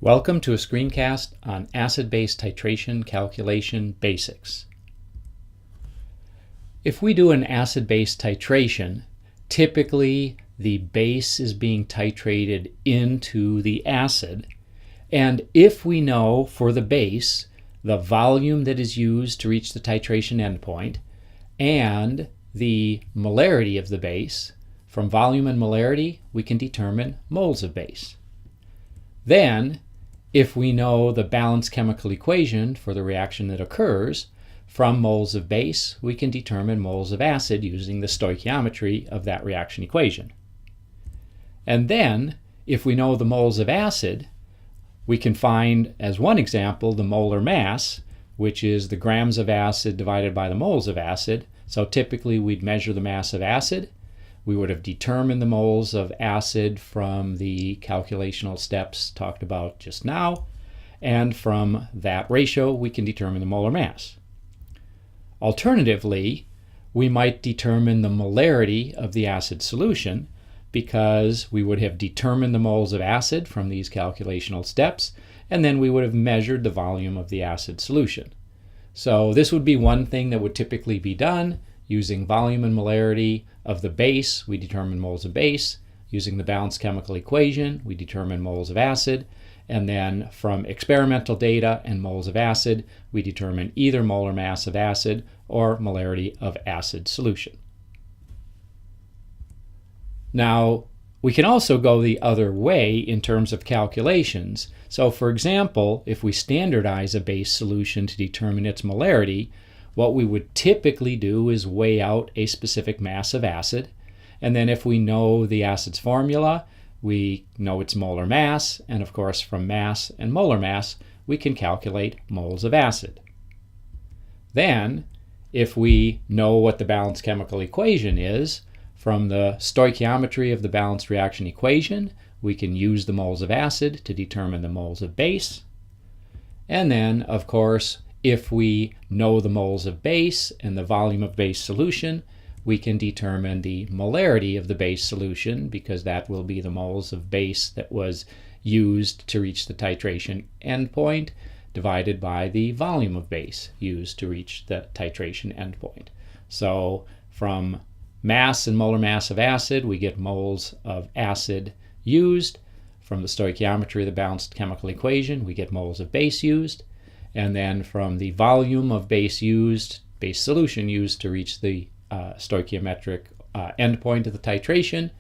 Welcome to a screencast on acid-base titration calculation basics. If we do an acid-base titration, typically the base is being titrated into the acid, and if we know for the base the volume that is used to reach the titration endpoint and the molarity of the base, from volume and molarity we can determine moles of base. Then, if we know the balanced chemical equation for the reaction that occurs, from moles of base we can determine moles of acid using the stoichiometry of that reaction equation. And then, if we know the moles of acid, we can find, as one example, the molar mass, which is the grams of acid divided by the moles of acid. So typically we'd measure the mass of acid. We would have determined the moles of acid from the calculational steps talked about just now, and from that ratio we can determine the molar mass. Alternatively, we might determine the molarity of the acid solution because we would have determined the moles of acid from these calculational steps, and then we would have measured the volume of the acid solution. So this would be one thing that would typically be done. Using volume and molarity of the base, we determine moles of base. Using the balanced chemical equation, we determine moles of acid. And then from experimental data and moles of acid, we determine either molar mass of acid or molarity of acid solution. Now, we can also go the other way in terms of calculations. So for example, if we standardize a base solution to determine its molarity, what we would typically do is weigh out a specific mass of acid, and then if we know the acid's formula, we know its molar mass, and of course from mass and molar mass we can calculate moles of acid. Then, if we know what the balanced chemical equation is, from the stoichiometry of the balanced reaction equation, we can use the moles of acid to determine the moles of base. And then, of course, if we know the moles of base and the volume of base solution, we can determine the molarity of the base solution because that will be the moles of base that was used to reach the titration endpoint divided by the volume of base used to reach the titration endpoint. So from mass and molar mass of acid, we get moles of acid used. From the stoichiometry of the balanced chemical equation, we get moles of base used. And then from the volume of base solution used to reach the stoichiometric endpoint of the titration,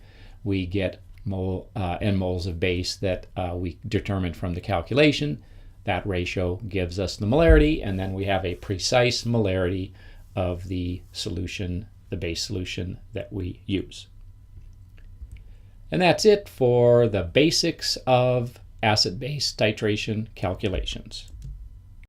we get moles of base that we determined from the calculation. That ratio gives us the molarity, and then we have a precise molarity of the solution, the base solution that we use. And that's it for the basics of acid-base titration calculations.